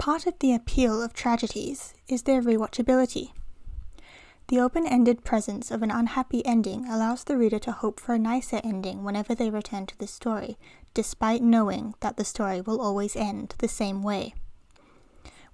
Part of the appeal of tragedies is their rewatchability. The open-ended presence of an unhappy ending allows the reader to hope for a nicer ending whenever they return to the story, despite knowing that the story will always end the same way.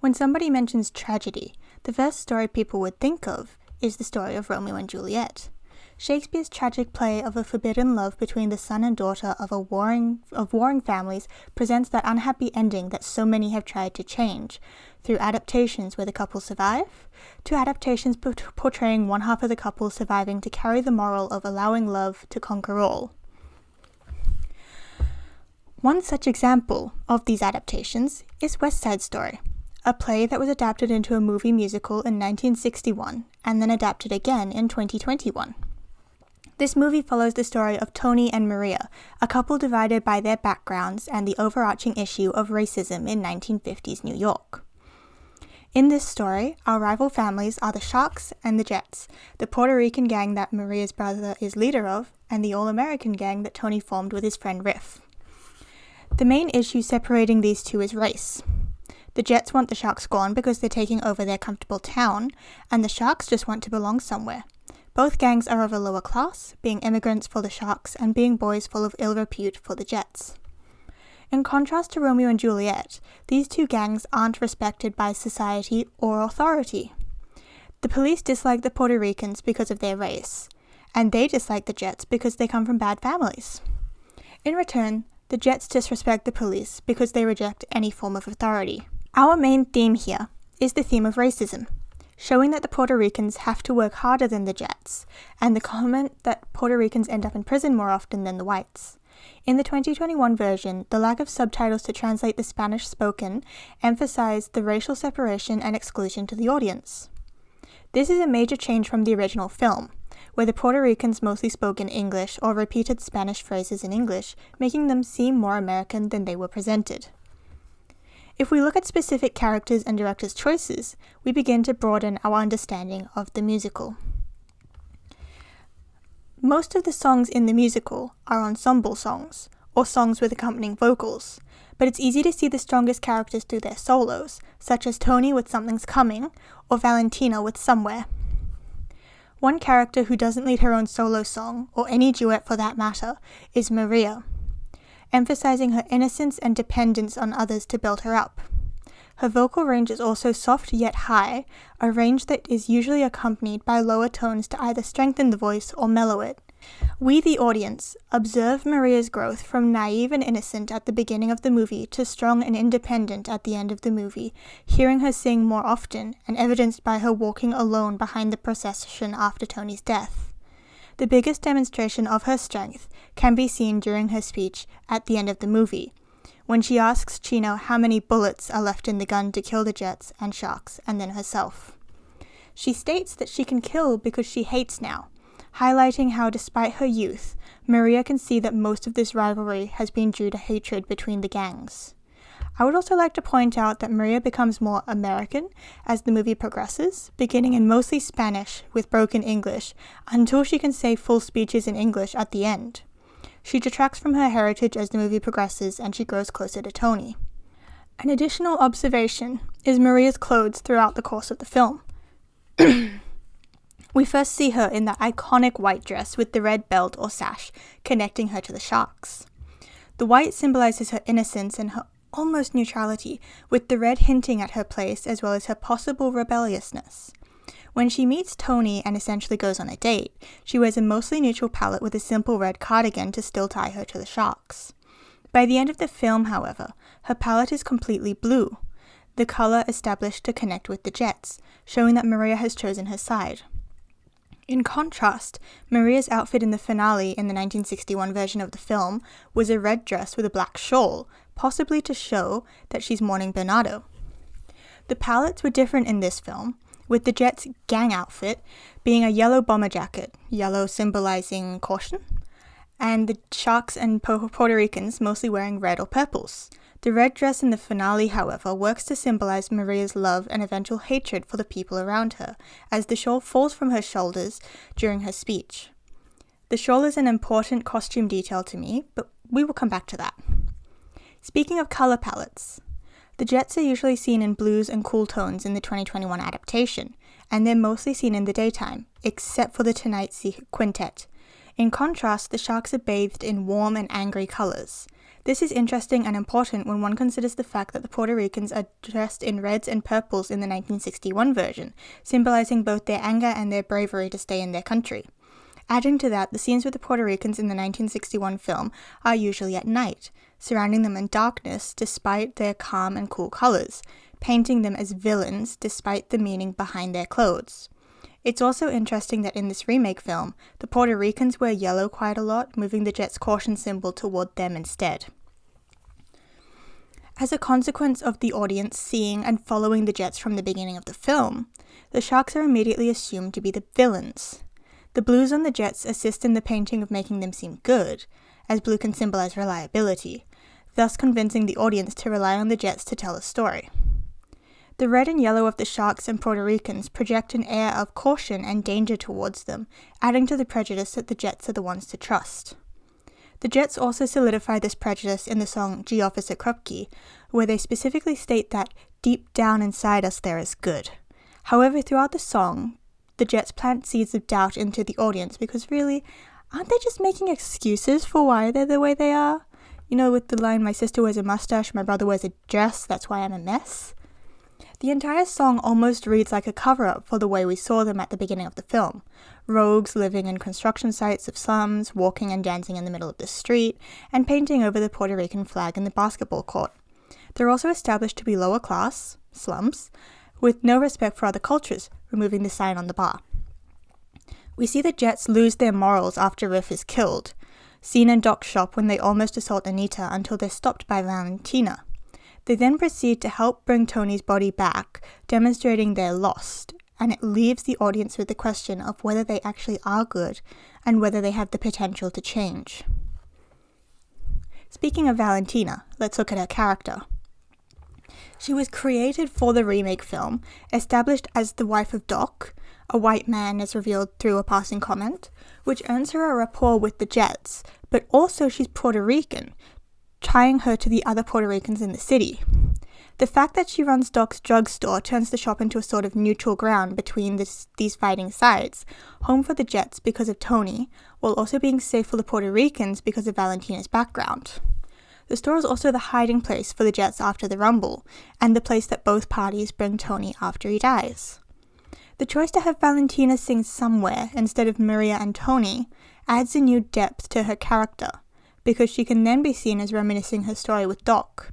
When somebody mentions tragedy, the first story people would think of is the story of Romeo and Juliet. Shakespeare's tragic play of a forbidden love between the son and daughter of warring families presents that unhappy ending that so many have tried to change, through adaptations where the couple survive, to adaptations portraying one half of the couple surviving to carry the moral of allowing love to conquer all. One such example of these adaptations is West Side Story, a play that was adapted into a movie musical in 1961 and then adapted again in 2021. This movie follows the story of Tony and Maria, a couple divided by their backgrounds and the overarching issue of racism in 1950s New York. In this story, our rival families are the Sharks and the Jets, the Puerto Rican gang that Maria's brother is leader of, and the all-American gang that Tony formed with his friend Riff. The main issue separating these two is race. The Jets want the Sharks gone because they're taking over their comfortable town, and the Sharks just want to belong somewhere. Both gangs are of a lower class, being immigrants for the Sharks and being boys full of ill repute for the Jets. In contrast to Romeo and Juliet, these two gangs aren't respected by society or authority. The police dislike the Puerto Ricans because of their race, and they dislike the Jets because they come from bad families. In return, the Jets disrespect the police because they reject any form of authority. Our main theme here is the theme of racism, showing that the Puerto Ricans have to work harder than the Jets, and the comment that Puerto Ricans end up in prison more often than the whites. In the 2021 version, the lack of subtitles to translate the Spanish spoken emphasized the racial separation and exclusion to the audience. This is a major change from the original film, where the Puerto Ricans mostly spoke in English or repeated Spanish phrases in English, making them seem more American than they were presented. If we look at specific characters and directors' choices, we begin to broaden our understanding of the musical. Most of the songs in the musical are ensemble songs, or songs with accompanying vocals, but it's easy to see the strongest characters through their solos, such as Tony with Something's Coming, or Valentina with Somewhere. One character who doesn't lead her own solo song, or any duet for that matter, is Maria, emphasizing her innocence and dependence on others to build her up. Her vocal range is also soft yet high, a range that is usually accompanied by lower tones to either strengthen the voice or mellow it. We, the audience, observe Maria's growth from naive and innocent at the beginning of the movie to strong and independent at the end of the movie, hearing her sing more often and evidenced by her walking alone behind the procession after Tony's death. The biggest demonstration of her strength can be seen during her speech at the end of the movie, when she asks Chino how many bullets are left in the gun to kill the Jets and Sharks, and then herself. She states that she can kill because she hates now, highlighting how despite her youth, Maria can see that most of this rivalry has been due to hatred between the gangs. I would also like to point out that Maria becomes more American as the movie progresses, beginning in mostly Spanish with broken English, until she can say full speeches in English at the end. She detracts from her heritage as the movie progresses and she grows closer to Tony. An additional observation is Maria's clothes throughout the course of the film. We first see her in the iconic white dress with the red belt or sash connecting her to the Sharks. The white symbolizes her innocence and her almost neutrality, with the red hinting at her place as well as her possible rebelliousness. When she meets Tony and essentially goes on a date, she wears a mostly neutral palette with a simple red cardigan to still tie her to the Sharks. By the end of the film, however, her palette is completely blue, the color established to connect with the Jets, showing that Maria has chosen her side. In contrast, Maria's outfit in the finale in the 1961 version of the film was a red dress with a black shawl, possibly to show that she's mourning Bernardo. The palettes were different in this film, with the Jets' gang outfit being a yellow bomber jacket, yellow symbolizing caution, and the Sharks and Puerto Ricans mostly wearing red or purples. The red dress in the finale, however, works to symbolize Maria's love and eventual hatred for the people around her, as the shawl falls from her shoulders during her speech. The shawl is an important costume detail to me, but we will come back to that. Speaking of color palettes, The Jets are usually seen in blues and cool tones in the 2021 adaptation, and they're mostly seen in the daytime, except for the Tonight Quintet. In contrast, the Sharks are bathed in warm and angry colors. This is interesting and important when one considers the fact that the Puerto Ricans are dressed in reds and purples in the 1961 version, symbolizing both their anger and their bravery to stay in their country. Adding to that, the scenes with the Puerto Ricans in the 1961 film are usually at night, surrounding them in darkness despite their calm and cool colors, painting them as villains despite the meaning behind their clothes. It's also interesting that in this remake film, the Puerto Ricans wear yellow quite a lot, moving the Jets' caution symbol toward them instead. As a consequence of the audience seeing and following the Jets from the beginning of the film, the Sharks are immediately assumed to be the villains. The blues on the Jets assist in the painting of making them seem good, as blue can symbolize reliability, thus convincing the audience to rely on the Jets to tell a story. The red and yellow of the Sharks and Puerto Ricans project an air of caution and danger towards them, adding to the prejudice that the Jets are the ones to trust. The Jets also solidify this prejudice in the song Gee Officer Krupke, where they specifically state that deep down inside us there is good. However, throughout the song, the Jets plant seeds of doubt into the audience because really, aren't they just making excuses for why they're the way they are? You know, with the line, my sister wears a mustache, my brother wears a dress, that's why I'm a mess. The entire song almost reads like a cover-up for the way we saw them at the beginning of the film. Rogues living in construction sites of slums, walking and dancing in the middle of the street, and painting over the Puerto Rican flag in the basketball court. They're also established to be lower class, slums, with no respect for other cultures, removing the sign on the bar. We see the Jets lose their morals after Riff is killed. Seen in Doc's shop when they almost assault Anita until they're stopped by Valentina. They then proceed to help bring Tony's body back, demonstrating they're lost, and it leaves the audience with the question of whether they actually are good and whether they have the potential to change. Speaking of Valentina, let's look at her character. She was created for the remake film, established as the wife of Doc, a white man as revealed through a passing comment, which earns her a rapport with the Jets, but also she's Puerto Rican, tying her to the other Puerto Ricans in the city. The fact that she runs Doc's drugstore turns the shop into a sort of neutral ground between these fighting sides, home for the Jets because of Tony, while also being safe for the Puerto Ricans because of Valentina's background. The store is also the hiding place for the Jets after the Rumble, and the place that both parties bring Tony after he dies. The choice to have Valentina sing somewhere instead of Maria and Tony adds a new depth to her character, because she can then be seen as reminiscing her story with Doc.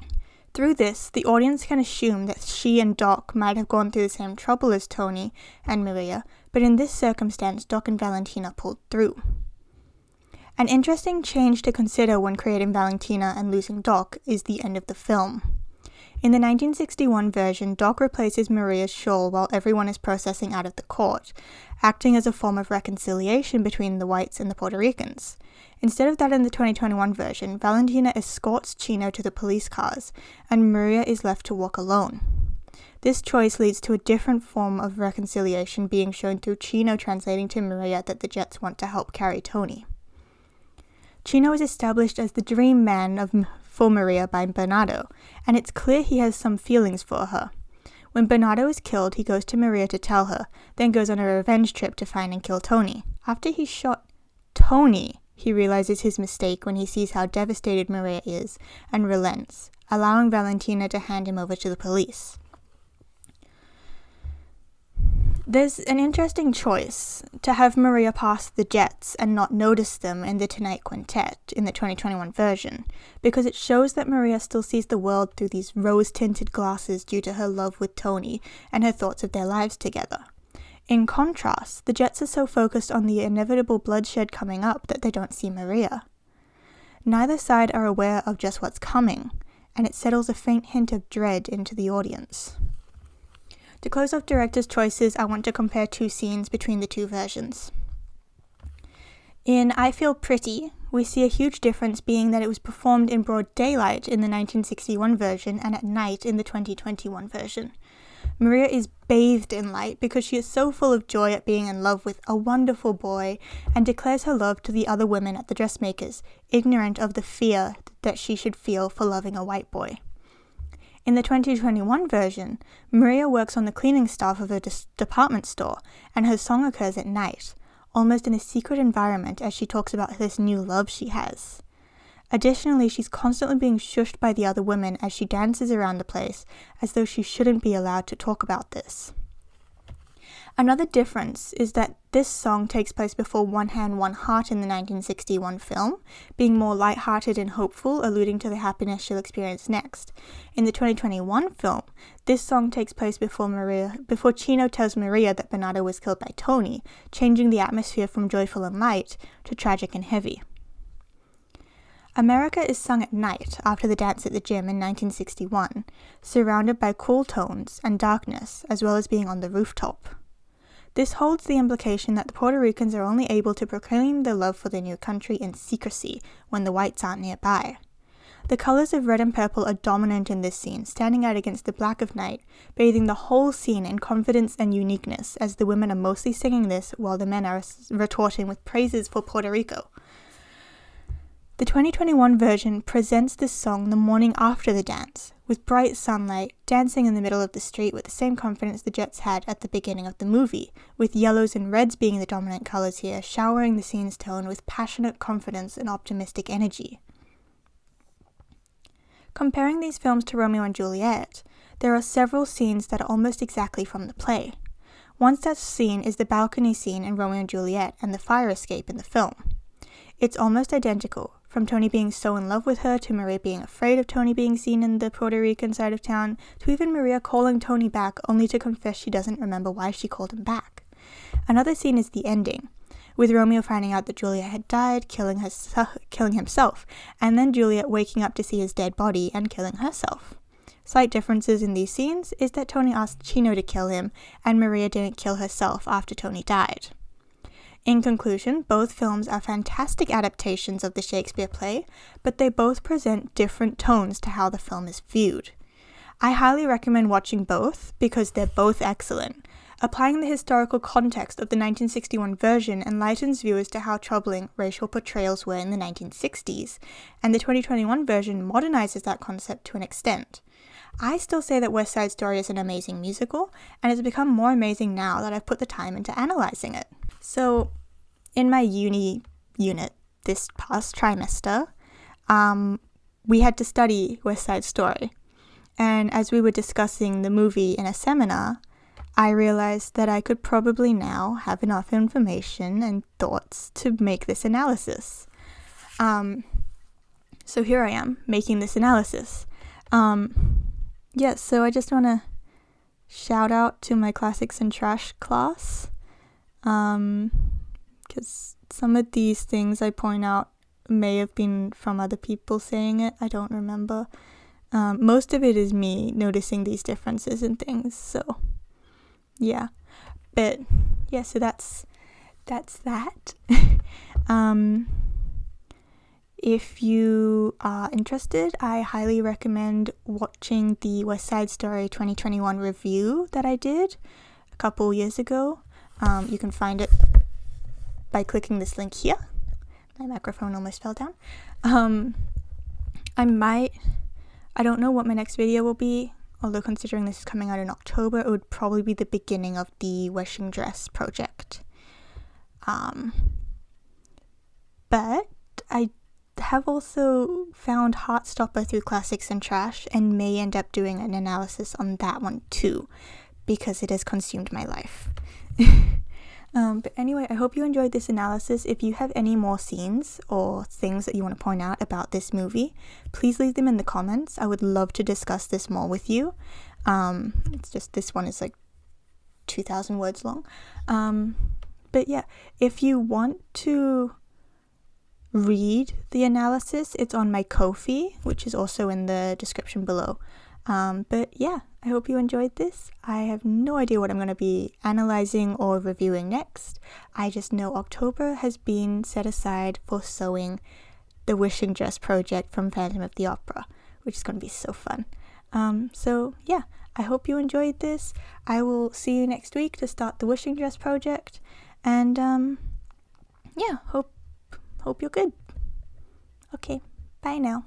Through this, the audience can assume that she and Doc might have gone through the same trouble as Tony and Maria, but in this circumstance, Doc and Valentina pulled through. An interesting change to consider when creating Valentina and losing Doc is the end of the film. In the 1961 version, Doc replaces Maria's shawl while everyone is processing out of the court, acting as a form of reconciliation between the whites and the Puerto Ricans. Instead of that in the 2021 version, Valentina escorts Chino to the police cars, and Maria is left to walk alone. This choice leads to a different form of reconciliation being shown through Chino translating to Maria that the Jets want to help carry Tony. Chino is established as the dream man for Maria by Bernardo, and it's clear he has some feelings for her. When Bernardo is killed, he goes to Maria to tell her, then goes on a revenge trip to find and kill Tony. After he shot Tony, he realizes his mistake when he sees how devastated Maria is and relents, allowing Valentina to hand him over to the police. There's an interesting choice to have Maria pass the Jets and not notice them in the Tonight Quintet in the 2021 version, because it shows that Maria still sees the world through these rose-tinted glasses due to her love with Tony and her thoughts of their lives together. In contrast, the Jets are so focused on the inevitable bloodshed coming up that they don't see Maria. Neither side are aware of just what's coming, and it settles a faint hint of dread into the audience. To close off director's choices, I want to compare two scenes between the two versions. In I Feel Pretty, we see a huge difference being that it was performed in broad daylight in the 1961 version and at night in the 2021 version. Maria is bathed in light because she is so full of joy at being in love with a wonderful boy and declares her love to the other women at the dressmakers, ignorant of the fear that she should feel for loving a white boy. In the 2021 version, Maria works on the cleaning staff of a department store, and her song occurs at night, almost in a secret environment as she talks about this new love she has. Additionally, she's constantly being shushed by the other women as she dances around the place, as though she shouldn't be allowed to talk about this. Another difference is that this song takes place before One Hand, One Heart in the 1961 film, being more light-hearted and hopeful, alluding to the happiness she'll experience next. In the 2021 film, this song takes place before Chino tells Maria that Bernardo was killed by Tony, changing the atmosphere from joyful and light to tragic and heavy. America is sung at night after the dance at the gym in 1961, surrounded by cool tones and darkness, as well as being on the rooftop. This holds the implication that the Puerto Ricans are only able to proclaim their love for their new country in secrecy when the whites aren't nearby. The colors of red and purple are dominant in this scene, standing out against the black of night, bathing the whole scene in confidence and uniqueness, as the women are mostly singing this while the men are retorting with praises for Puerto Rico. The 2021 version presents this song the morning after the dance, with bright sunlight, dancing in the middle of the street with the same confidence the Jets had at the beginning of the movie, with yellows and reds being the dominant colors here, showering the scene's tone with passionate confidence and optimistic energy. Comparing these films to Romeo and Juliet, there are several scenes that are almost exactly from the play. One such scene is the balcony scene in Romeo and Juliet and the fire escape in the film. It's almost identical, from Tony being so in love with her, to Maria being afraid of Tony being seen in the Puerto Rican side of town, to even Maria calling Tony back only to confess she doesn't remember why she called him back. Another scene is the ending, with Romeo finding out that Juliet had died, killing himself, and then Juliet waking up to see his dead body and killing herself. Slight differences in these scenes is that Tony asked Chino to kill him, and Maria didn't kill herself after Tony died. In conclusion, both films are fantastic adaptations of the Shakespeare play, but they both present different tones to how the film is viewed. I highly recommend watching both because they're both excellent. Applying the historical context of the 1961 version enlightens viewers to how troubling racial portrayals were in the 1960s, and the 2021 version modernizes that concept to an extent. I still say that West Side Story is an amazing musical, and it's become more amazing now that I've put the time into analyzing it. So, in my uni unit this past trimester, we had to study West Side Story. And as we were discussing the movie in a seminar, I realized that I could probably now have enough information and thoughts to make this analysis. So here I am, making this analysis. So I just want to shout out to my Classics and Trash class, because some of these things I point out may have been from other people saying it. I don't remember. Most of it is me noticing these differences and things, so yeah. But yeah, so that's that. If you are interested, I highly recommend watching the West Side Story 2021 review that I did a couple years ago. You can find it by clicking this link here. My microphone almost fell down. I don't know what my next video will be, although considering this is coming out in October, it would probably be the beginning of the wishing dress project. But I have also found Heartstopper through Classics and Trash and may end up doing an analysis on that one too, because it has consumed my life. But anyway, I hope you enjoyed this analysis. If you have any more scenes or things that you want to point out about this movie, please leave them in the comments. I would love to discuss this more with you. It's just this one is like 2,000 words long. But yeah, if you want to read the analysis, it's on my Ko-fi, which is also in the description below. But yeah, I hope you enjoyed this. I have no idea what I'm going to be analyzing or reviewing next. I just know October has been set aside for sewing the wishing dress project from Phantom of the Opera, which is going to be so fun. So yeah, I hope you enjoyed this. I will see you next week to start the wishing dress project. And yeah, hope you're good. Okay, bye now.